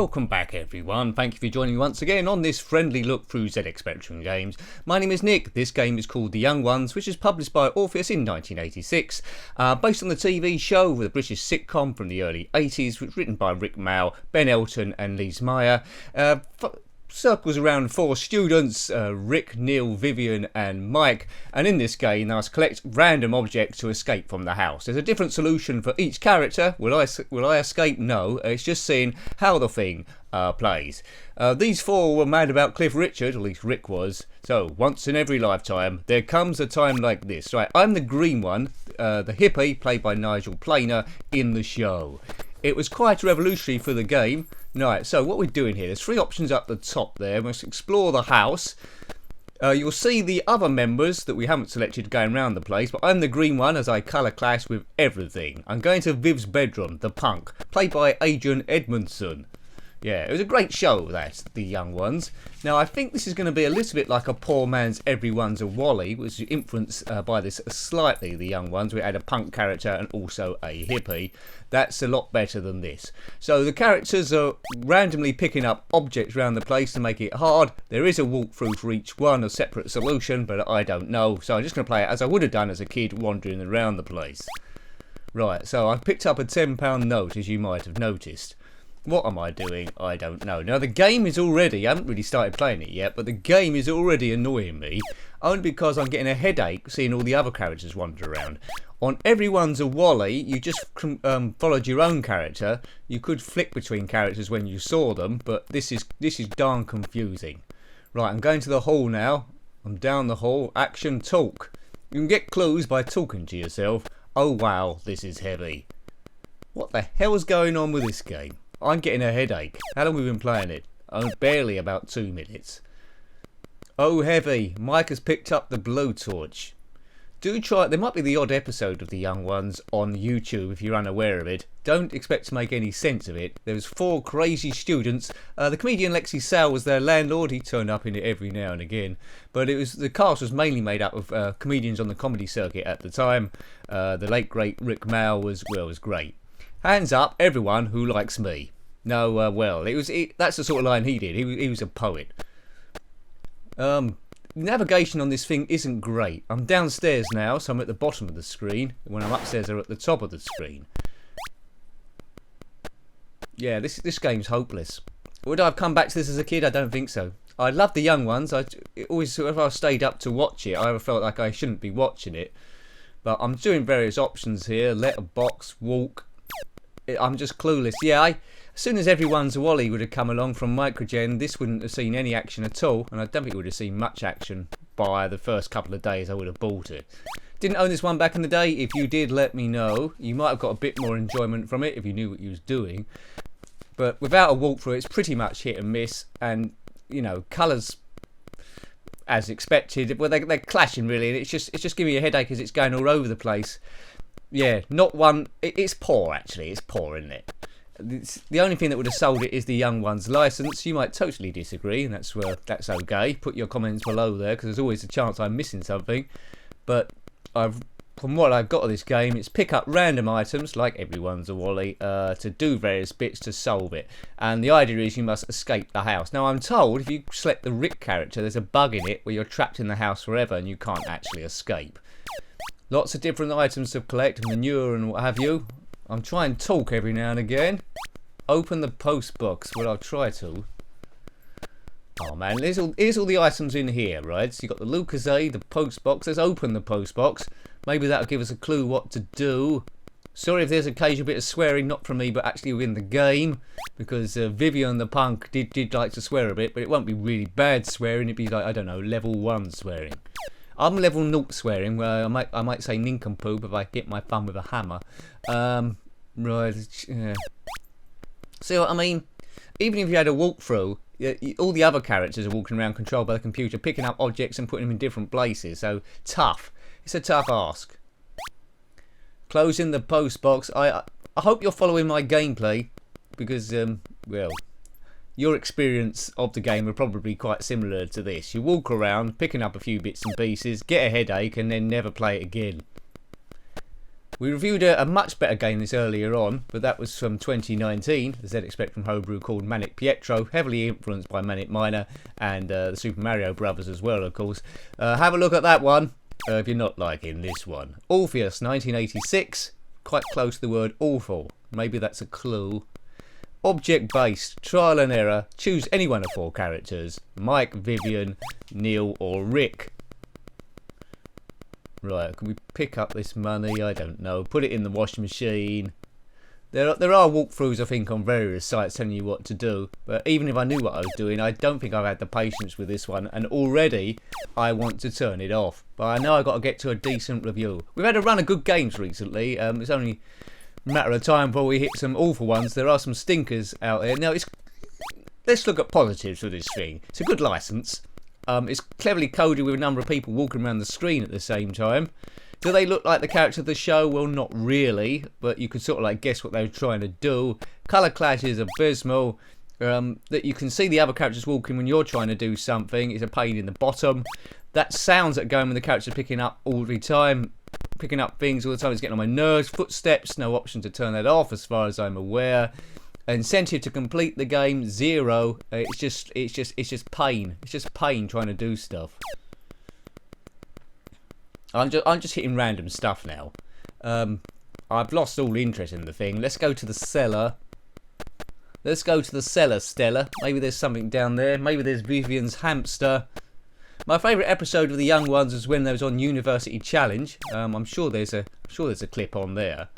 welcome back everyone. Thank you for joining me once again on this friendly look through zxspectrum games. My name is Nick. This game is called The Young Ones, which is published by Orpheus in 1986. Based on the TV show with a British sitcom from the early 80s, which was written by Rick Mao, Ben Elton and Lise Meyer. Circles around four students, Rick, Neil, Vyvyan and Mike, and in this game they must collect random objects to escape from the house. There's a different solution for each character. Will I escape? No. It's just seeing how the thing plays. These four were mad about Cliff Richard, at least Rick was. So once in every lifetime there comes a time like this. Right, I'm the green one, the hippie played by Nigel Planer in the show. It was quite revolutionary for the game. Right, so what we're doing here, there's three options up the top there. We must explore the house. You'll see the other members that we haven't selected going around the place, but I'm the green one as I colour clash with everything. I'm going to Viv's bedroom, the punk, played by Adrian Edmondson. Yeah, it was a great show, that, The Young Ones. Now, I think this is going to be a little bit like a poor man's Everyone's a Wally, which is influenced by this slightly, The Young Ones. We had a punk character and also a hippie. That's a lot better than this. So the characters are randomly picking up objects around the place to make it hard. There is a walkthrough for each one, a separate solution, but I don't know. So I'm just going to play it as I would have done as a kid wandering around the place. Right, so I picked up a £10 note, as you might have noticed. What am I doing? I don't know. Now the game is already, I haven't really started playing it yet, but the game is already annoying me. Only because I'm getting a headache seeing all the other characters wander around. On Everyone's a Wally, you just followed your own character. You could flick between characters when you saw them, but this is darn confusing. Right, I'm going to the hall now. I'm down the hall. Action, talk. You can get clues by talking to yourself. Oh wow, this is heavy. What the hell's going on with this game? I'm getting a headache. How long have we been playing it? Oh, barely about 2 minutes. Oh, heavy. Mike has picked up the blowtorch. Do try. There might be the odd episode of The Young Ones on YouTube if you're unaware of it. Don't expect to make any sense of it. There was four crazy students. The comedian Lexi Sale was their landlord. He turned up in it every now and again. But the cast was mainly made up of comedians on the comedy circuit at the time. The late great Rick Mao was great. Hands up, everyone who likes me. No, that's the sort of line he did. He was a poet. Navigation on this thing isn't great. I'm downstairs now, so I'm at the bottom of the screen. When I'm upstairs, I'm at the top of the screen. Yeah, this game's hopeless. Would I have come back to this as a kid? I don't think so. I love The Young Ones. If I stayed up to watch it, I ever felt like I shouldn't be watching it. But I'm doing various options here. Letterbox, walk. I'm just clueless. Yeah, as soon as Everyone's a Wally would have come along from Microgen, this wouldn't have seen any action at all, and I don't think it would have seen much action by the first couple of days I would have bought it. Didn't own this one back in the day. If you did, let me know. You might have got a bit more enjoyment from it if you knew what you was doing. But without a walkthrough, it's pretty much hit and miss, and, you know, colours, as expected, well, they're clashing really, and it's just giving me a headache as it's going all over the place. Yeah, not one. It's poor, actually. It's poor, isn't it? The only thing that would have sold it is The Young Ones license. You might totally disagree, and that's okay. Put your comments below there, because there's always a chance I'm missing something. But from what I've got of this game, it's pick up random items, like Everyone's a Wally, to do various bits to solve it. And the idea is you must escape the house. Now, I'm told if you select the Rick character, there's a bug in it where you're trapped in the house forever and you can't actually escape. Lots of different items to collect, manure and what have you. I'm trying to talk every now and again. Open the post box. Well, I'll try to. Oh man, here's all the items in here, right? So you've got the Lucasade, the post box. Let's open the post box. Maybe that'll give us a clue what to do. Sorry if there's occasional bit of swearing, not from me, but actually within the game. Because Vyvyan the punk did like to swear a bit, but it won't be really bad swearing. It'd be like, I don't know, level 1 swearing. I'm level 0 swearing, where I might say nincompoop if I hit my thumb with a hammer. Right. Yeah. See what I mean? Even if you had a walkthrough, all the other characters are walking around controlled by the computer, picking up objects and putting them in different places. So, tough. It's a tough ask. Closing the post box. I hope you're following my gameplay, because, well, your experience of the game are probably quite similar to this. You walk around, picking up a few bits and pieces, get a headache, and then never play it again. We reviewed a much better game this earlier on, but that was from 2019, the ZX Spectrum homebrew called Manic Pietro, heavily influenced by Manic Miner and the Super Mario Brothers as well, of course. Have a look at that one if you're not liking this one. Orpheus, 1986, quite close to the word awful. Maybe that's a clue. Object-based, trial and error, choose any one of 4 characters. Mike, Vyvyan, Neil or Rick. Right, can we pick up this money? I don't know. Put it in the washing machine. There are walkthroughs, I think, on various sites telling you what to do. But even if I knew what I was doing, I don't think I've had the patience with this one. And already, I want to turn it off. But I know I've got to get to a decent review. We've had a run of good games recently. It's only a matter of time before we hit some awful ones. There are some stinkers out there. Now, let's look at positives for this thing. It's a good license. It's cleverly coded with a number of people walking around the screen at the same time. Do they look like the character of the show? Well, not really, but you could sort of like guess what they were trying to do. Colour clash is abysmal. That you can see the other characters walking when you're trying to do something is a pain in the bottom. That sounds that going when the characters are picking up all the time, picking up things all the time, is getting on my nerves. Footsteps, no option to turn that off as far as I'm aware. Incentive to complete the game, 0. It's just pain. It's just pain trying to do stuff. I'm just hitting random stuff now. I've lost all interest in the thing. Let's go to the cellar. Let's go to the cellar, Stella. Maybe there's something down there. Maybe there's Vyvyan's hamster. My favourite episode of the Young Ones was when they was on University Challenge. I'm sure there's a clip on there.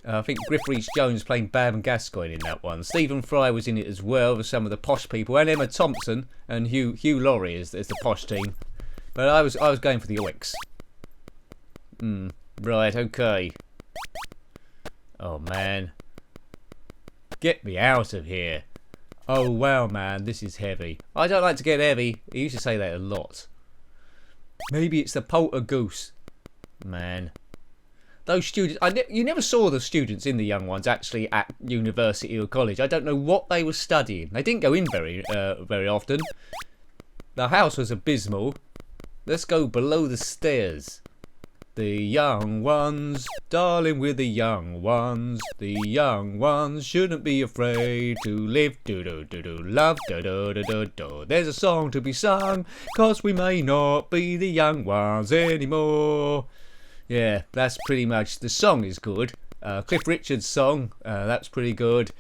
I think Griff Rhys-Jones playing Bam and Gascoigne in that one. Stephen Fry was in it as well with some of the posh people, and Emma Thompson and Hugh Laurie as the posh team. But I was going for the Oix. Right, okay. Oh man, get me out of here. Oh wow, man, this is heavy. I don't like to get heavy. He used to say that a lot. Maybe it's the poltergeist. Man. Those students, you never saw the students in the Young Ones actually at university or college. I don't know what they were studying. They didn't go in very often. The house was abysmal. Let's go below the stairs. The young ones, darling, we're the young ones. The young ones shouldn't be afraid to live, do-do-do-do, love, do-do-do-do-do. There's a song to be sung, 'cause we may not be the young ones anymore. Yeah, that's pretty much, the song is good. Cliff Richard's song, that's pretty good.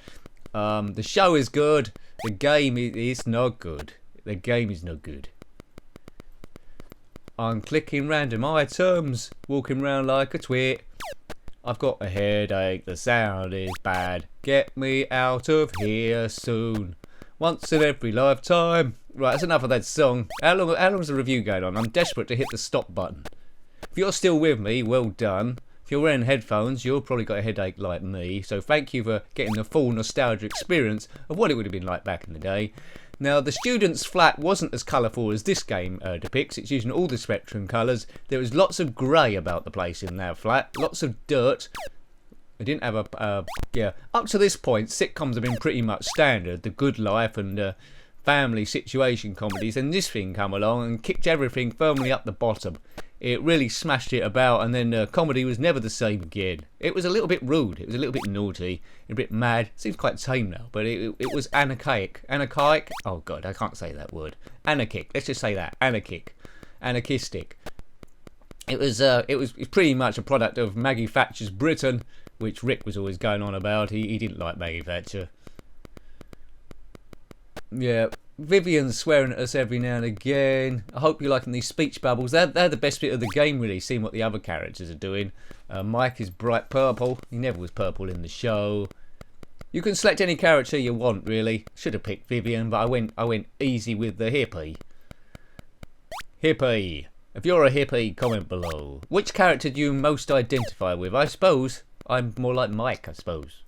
The show is good. The game is not good. The game is not good. I'm clicking random items, walking around like a twit. I've got a headache, the sound is bad. Get me out of here soon. Once in every lifetime. Right, that's enough of that song. How long's the review going on? I'm desperate to hit the stop button. If you're still with me, well done. If you're wearing headphones, you've probably got a headache like me. So thank you for getting the full nostalgia experience of what it would have been like back in the day. Now, the student's flat wasn't as colourful as this game depicts. It's using all the Spectrum colours. There was lots of grey about the place in their flat. Lots of dirt. They didn't have a... yeah. Up to this point, sitcoms have been pretty much standard. The Good Life and family situation comedies. And this thing come along and kicked everything firmly up the bottom. It really smashed it about, and then comedy was never the same again. It was a little bit rude, it was a little bit naughty, a bit mad. Seems quite tame now, but it was anarchic. Anarchic? Oh god, I can't say that word. Anarchic, let's just say that. Anarchic. Anarchistic. It was pretty much a product of Maggie Thatcher's Britain, which Rick was always going on about. He didn't like Maggie Thatcher. Yeah. Vyvyan's swearing at us every now and again. I hope you're liking these speech bubbles. They're the best bit of the game, really, seeing what the other characters are doing. Mike is bright purple. He never was purple in the show. You can select any character you want, really. Should have picked Vyvyan, but I went easy with the hippie. Hippie. If you're a hippie, comment below. Which character do you most identify with? I suppose I'm more like Mike, I suppose.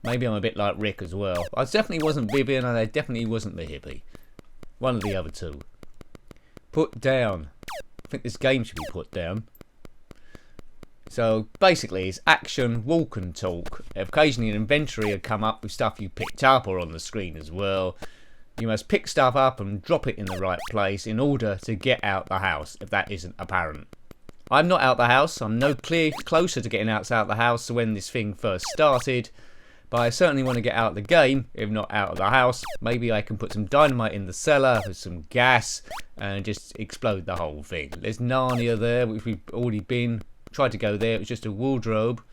Maybe I'm a bit like Rick as well. I definitely wasn't Vyvyan, and I definitely wasn't the hippie. One of the other two. Put down. I think this game should be put down. So basically it's action, walk and talk. Occasionally an inventory will come up with stuff you picked up or on the screen as well. You must pick stuff up and drop it in the right place in order to get out the house if that isn't apparent. I'm not out the house. I'm no closer to getting out the house when this thing first started. But I certainly want to get out of the game, if not out of the house. Maybe I can put some dynamite in the cellar with some gas and just explode the whole thing. There's Narnia there, which we've already been. Tried to go there, it was just a wardrobe.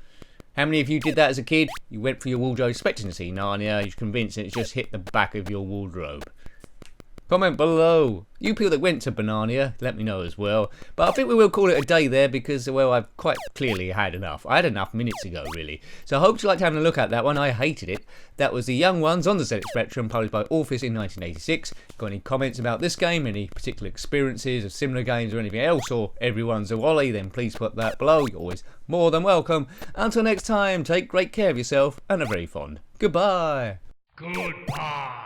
How many of you did that as a kid? You went for your wardrobe expecting to see Narnia, you're convinced it's just hit the back of your wardrobe. Comment below. You people that went to Banania, let me know as well. But I think we will call it a day there because, well, I've quite clearly had enough. I had enough minutes ago, really. So I hope you liked having a look at that one. I hated it. That was The Young Ones on the ZX Spectrum, published by Orpheus in 1986. Got any comments about this game, any particular experiences of similar games or anything else, or everyone's a Wally, then please put that below. You're always more than welcome. Until next time, take great care of yourself and a very fond goodbye. Goodbye.